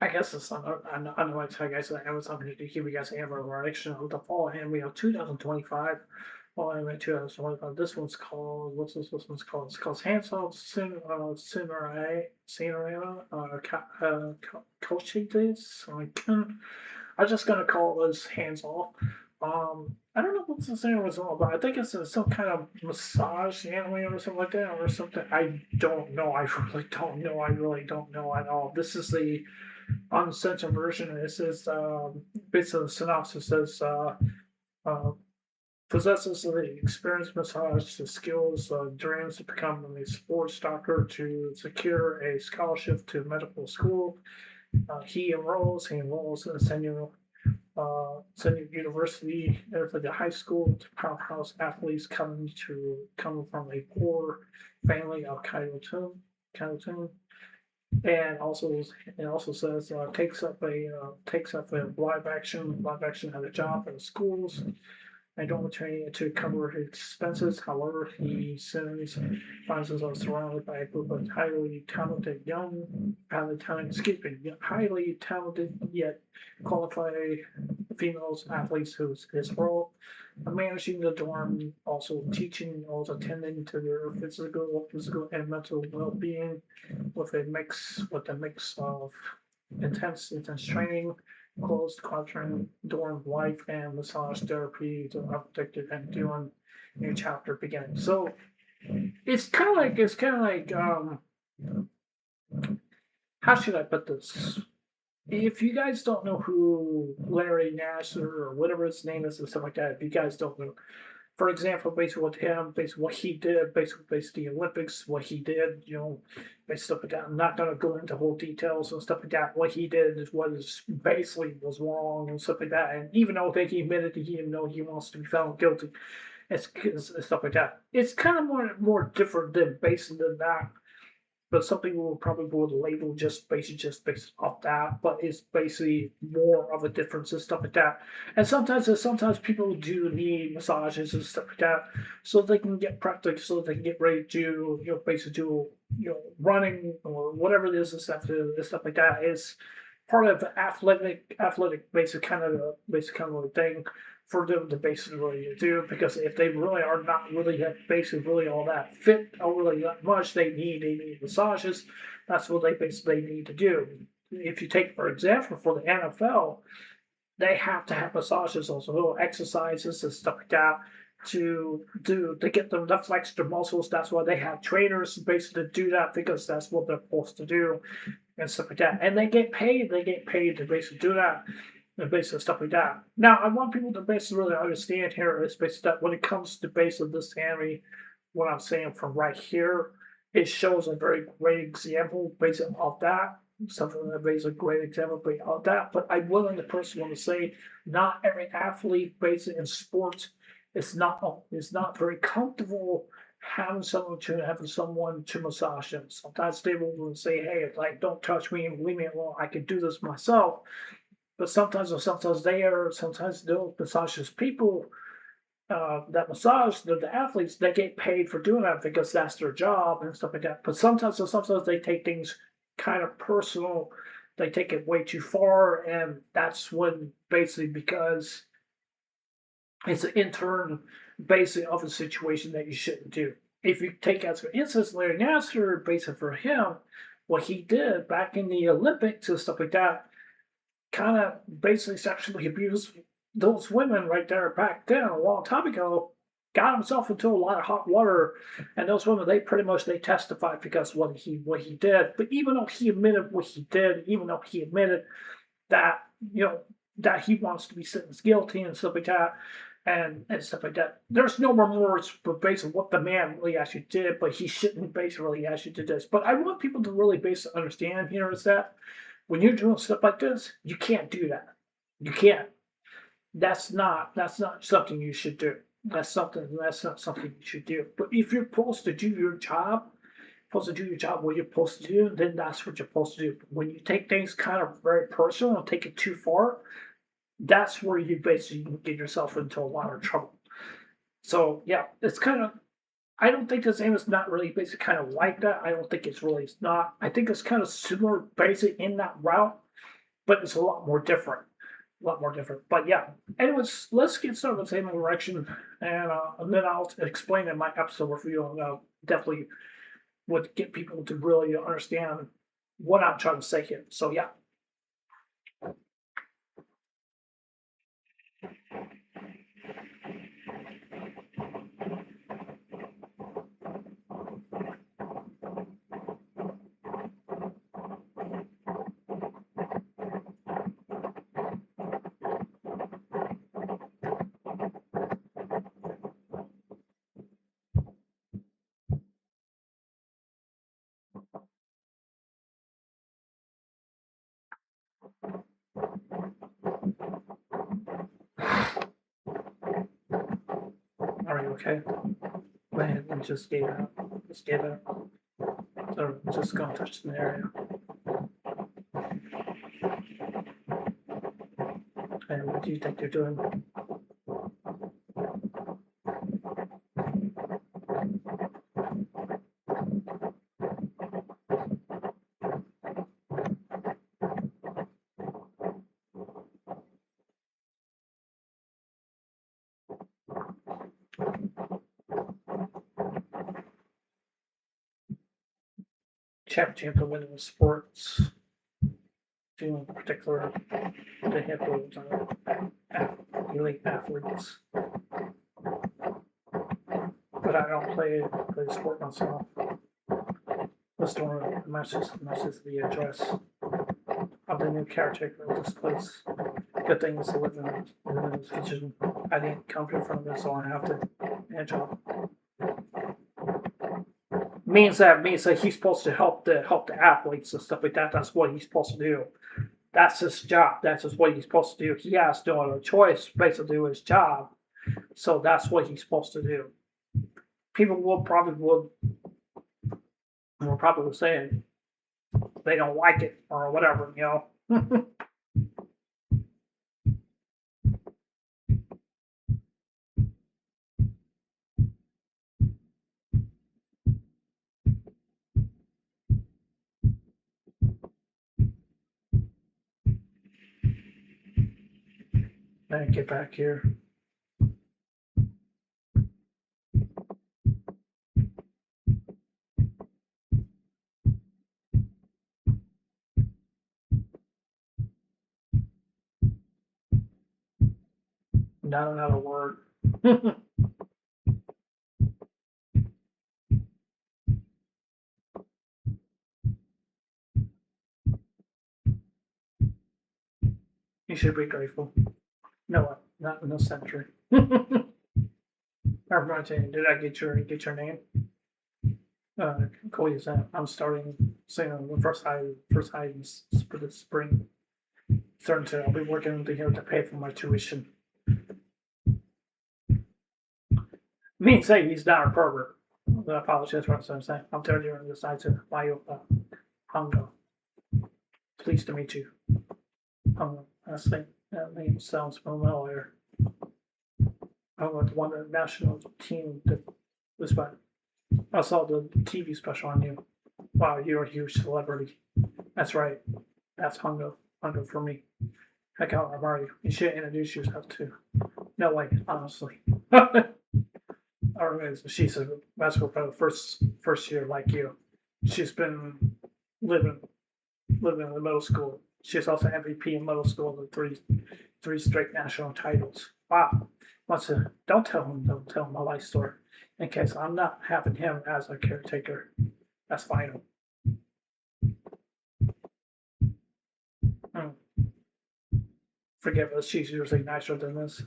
I guess it's not, I know I tell you guys that Amazon to give you guys a reaction of the fall anime of 2025. Fall anime 2025. This one's called, what's this one's called? It's called Hands Off Cinderella, Kochi this. I'm just gonna call this Hands Off. I don't know what this anime was all about. I think it's some kind of massage anime or something like that, or something. I don't know. I really don't know. I really don't know at all. This is the uncensored version. It says, based on the synopsis, says, uh, possesses the experienced massage, the skills, dreams to become a sports doctor to secure a scholarship to medical school. He enrolls in Senyu University for the high school to powerhouse athletes coming from a poor family of Kyoto, and it also says takes up a live action at a job in schools and dormitory to cover his expenses. However, he soon finds himself surrounded by a group of highly talented yet qualified females athletes who's his role. Managing the dorm, also teaching, also attending to their physical and mental well-being with a mix of intense training, closed classroom, dorm life, and massage therapy to updated and doing new chapter beginning. So it's kind of like how should I put this? If you guys don't know who Larry Nasser or whatever his name is and stuff like that, if you guys don't know, for example, basically what him, basically what he did, basically the Olympics, what he did, based stuff like that. I'm not gonna go into whole details and stuff like that. What he did is what is basically was wrong and stuff like that. And even though he admitted that he didn't know he wants to be found guilty, it's stuff like that. It's kind of more different than based than that, but some people will probably would label just based off that, but it's basically more of a difference and stuff like that. And sometimes people do need massages and stuff like that, so they can get practice, so they can get ready to basically do running or whatever it is and stuff like that. Is part of athletic basic kind of a thing for them to basically really do, because if they really are not really basically really all that fit or really that much, they need massages. That's what they basically need to do. If you take for example for the NFL, they have to have massages, also little exercises and stuff like that to get them to flex their muscles. That's why they have trainers basically to do that, because that's what they're supposed to do and stuff like that. And they get paid. They get paid to basically do that and basically stuff like that. Now, I want people to basically really understand here is basically that when it comes to basically this anime, what I'm saying from right here, it shows a very great example basically of that. Something that is a great example of that. But I'm willing to personally say not every athlete basically in sports is not very comfortable having someone to massage them. Sometimes they will say, "Hey, like don't touch me and leave me alone. I can do this myself." But sometimes they'll massages people that massage the athletes. They get paid for doing that because that's their job and stuff like that. But sometimes they take things kind of personal. They take it way too far, and that's when basically because it's an intern basically of a situation that you shouldn't do. If you take as for instance Larry Nasser, basically for him, what he did back in the Olympics and stuff like that, kind of basically sexually abused those women right there back then a long time ago. Got himself into a lot of hot water, and those women they testified because what he did. But even though he admitted what he did, even though he admitted that that he wants to be sentenced guilty and stuff like that, and stuff like that. There's no remorse for basically what the man really actually did, but he shouldn't basically really actually did this. But I want people to really basically understand here is that when you're doing stuff like this, you can't do that. You can't. That's not something you should do. That's not something you should do. But if you're supposed to do your job, what you're supposed to do, then that's what you're supposed to do. When you take things kind of very personal and take it too far, that's where you basically get yourself into a lot of trouble. So yeah, it's kind of. I don't think this game is not really basically kind of like that. I don't think it's really. It's not. I think it's kind of similar, basic in that route. but it's a lot more different. A lot more different. But yeah. Anyways, let's get started with Same Direction, and then I'll explain in my episode review, and definitely would get people to really understand what I'm trying to say here. So yeah. Are you okay? Man, we just gave out. Just gave out. So just gonna touch the area. And what do you think you're doing? Championship for winning sports. In particular, the hip elite athletes. But I don't play the sport myself. Let's do the matches the address of the new caretaker of this place. Good thing is to live in this kitchen. I didn't come here from this, so I have to manage it. Means that he's supposed to help the athletes and stuff like that. That's what he's supposed to do. That's his job. That's just what he's supposed to do. He has no other choice but to do his job. So that's what he's supposed to do. People will probably say they don't like it or whatever, you know. Then get back here. Not another word. You should be grateful. No, not in this century. Did I get your name? Cody said, I'm starting singing the first high for the spring. I'll be working here to pay for my tuition. Me say he's not a pervert. I apologize for what I'm saying. I'm telling you on the side to buy you Hongo. Pleased to meet you. Hongo. I think that name sounds familiar. I won the national team this one. I saw the TV special on you. Wow, you're a huge celebrity. That's right. That's Hongo. Hongo for me. Heck out, I'm already. You should introduce yourself too. No way, honestly. She's a basketball player first year like you. She's been living in the middle school. She's also MVP in middle school with three straight national titles. Wow. Don't tell him my life story. In case I'm not having him as a caretaker. That's final. Forgive us, she's usually nicer than this.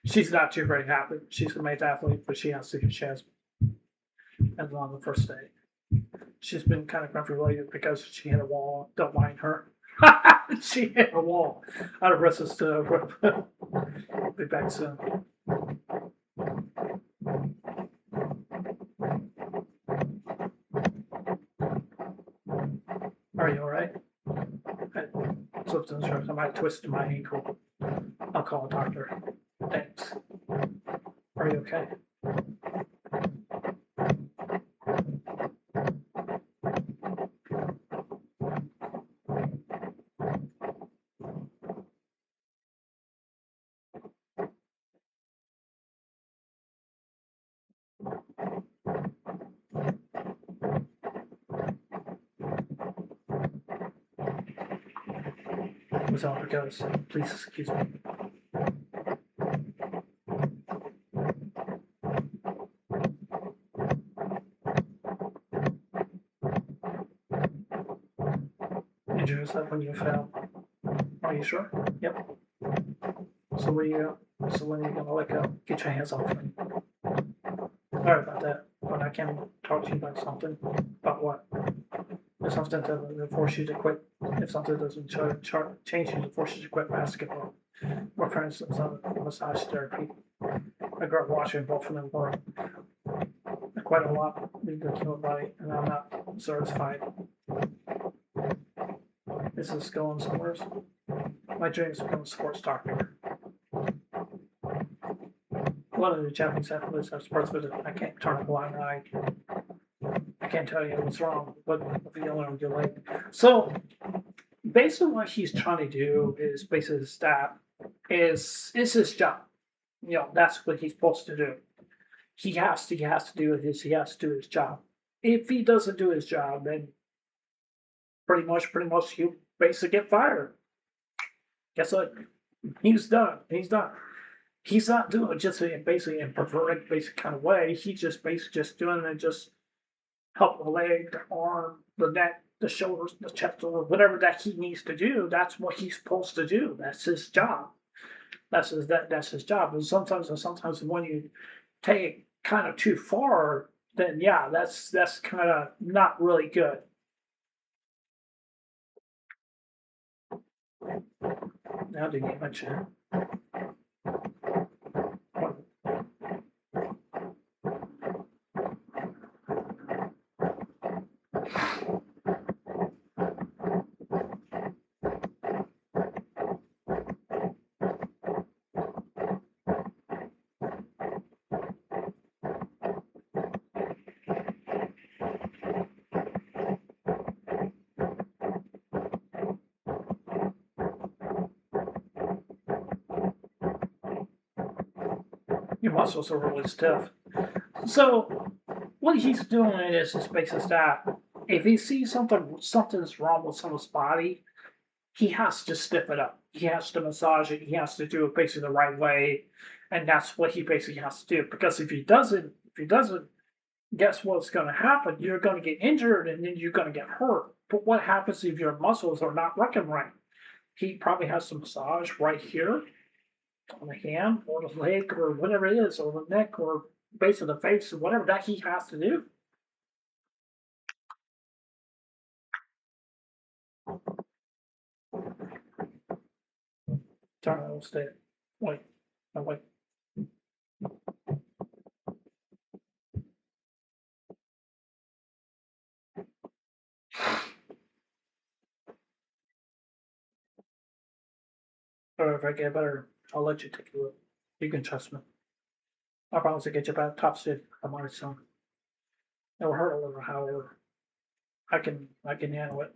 She's not too very happy. She's a made athlete, but she has and on the first day. She's been kind of grumpy lately because she hit a wall. Don't mind her. She hit a wall. Out of resistance to be back soon. Are you alright? I might twist my ankle. I'll call a doctor. Thanks. Are you okay? was on because please excuse me. Injure yourself when you fell. Are you sure? Yep. So when are you gonna let go? Get your hands off me. Sorry about that, but I can talk to you about something. About what? If something doesn't force you to quit. If something doesn't change you to force you to quit basketball. Or for instance, on massage therapy. I grew up watching both of them work quite a lot with the human body, and I'm not certified. Is this going somewhere? My dream is to become a sports doctor. One of the Japanese athletes have sports vision. I can't turn a blind eye. I can't tell you what's wrong, but the only one you like. So basically what he's trying to do is basically that is his job. You know, that's what he's supposed to do. He has to do his job. If he doesn't do his job, then pretty much he'll basically get fired. Guess what? He's done. He's not doing it just basically in perverted basic kind of way. He's just basically just doing it just help the leg, the arm, the neck, the shoulders, the chest, or whatever that he needs to do. That's what he's supposed to do. That's his job. That's his job. And sometimes when you take it kind of too far, then yeah, that's kind of not really good. Now to get my chair. Your muscles are really stiff. So what he's doing is just basically that. If he sees something's wrong with someone's body, he has to stiff it up. He has to massage it. He has to do it basically the right way, and that's what he basically has to do. Because if he doesn't, guess what's going to happen? You're going to get injured, and then you're going to get hurt. But what happens if your muscles are not working right? He probably has some massage right here on the hand or the leg or whatever it is, or the neck or base of the face, or whatever that he has to do. Sorry, I'll stay. Wait, no, wait. Or if I get better, I'll let you take a look. You can trust me. I promise to get you back top shit. I'm on son. It'll hurt a little, however. I can handle it.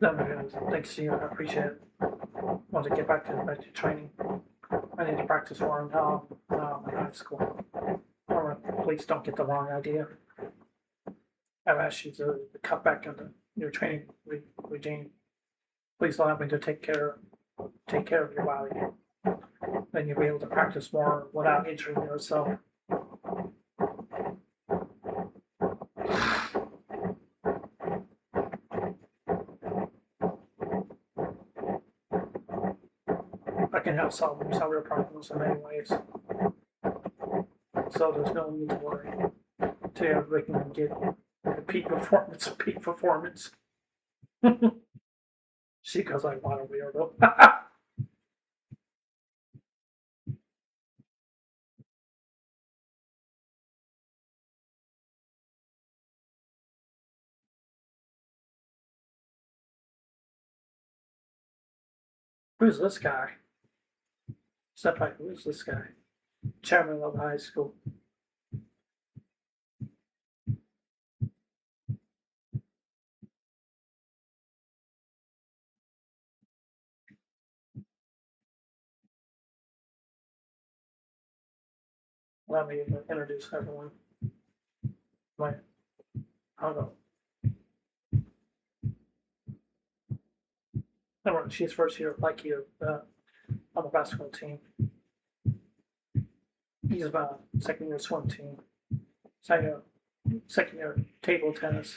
Thanks to you. I appreciate it. Want to get back to training. I need to practice more in high school. Please don't get the wrong idea. I've asked you to cut back on your training regime. Please allow me to take care of your body. Then you'll be able to practice more without injuring yourself. I can have several problems in many ways. So there's no need to worry. Today everybody can get peak performance. See, because I want a weirdo. Who's this guy? Senpai, who's this guy? Chairman of the high school. Let me introduce everyone. She's first year, like you, on the basketball team. He's about second year swim team. Second year table tennis.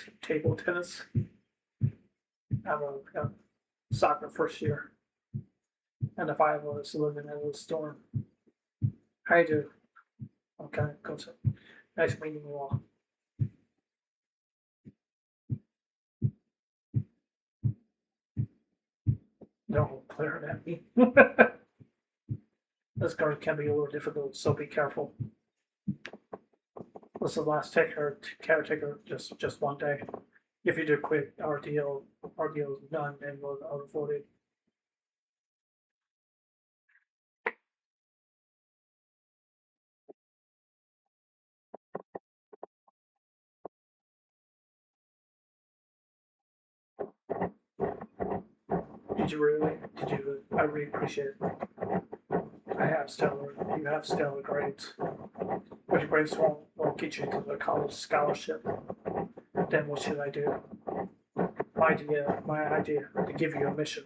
I'm a soccer first year. And the five of us living in the storm. How you do? Okay, good. Nice meeting you all. Don't glare at me. This guard can be a little difficult, so be careful. This is the last caretaker, just one day. If you do quit, our deal is done and we'll avoid it. Did you really? I really appreciate it. You have stellar grades. But your grades won't get you to the college scholarship. Then what should I do? My idea to give you a mission.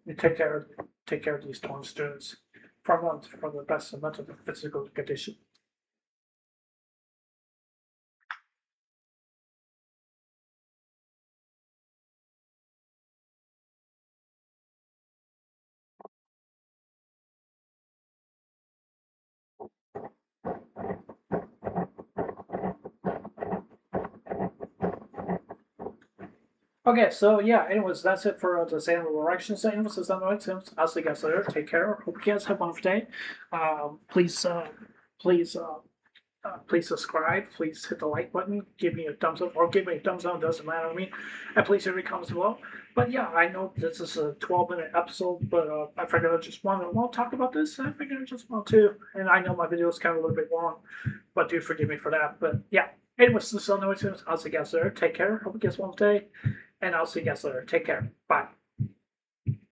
You take care of these torn students for the best mental and physical condition. Okay, so yeah, anyways, that's it for the Samuel Erections. Anyways, I'll see you guys later. Take care. Hope you guys have a wonderful day. Please subscribe. Please hit the like button. Give me a thumbs up or give me a thumbs down. Doesn't matter to me. And please leave any comments below. But yeah, I know this is a 12-minute episode, but I figured I just want to talk about this. I figured I just want to. And I know my video is kind of a little bit long, but do forgive me for that. But yeah. Anyways, this is I'll see you guys later. Take care. Hope you guys have a wonderful day. And I'll see you guys later. Take care. Bye.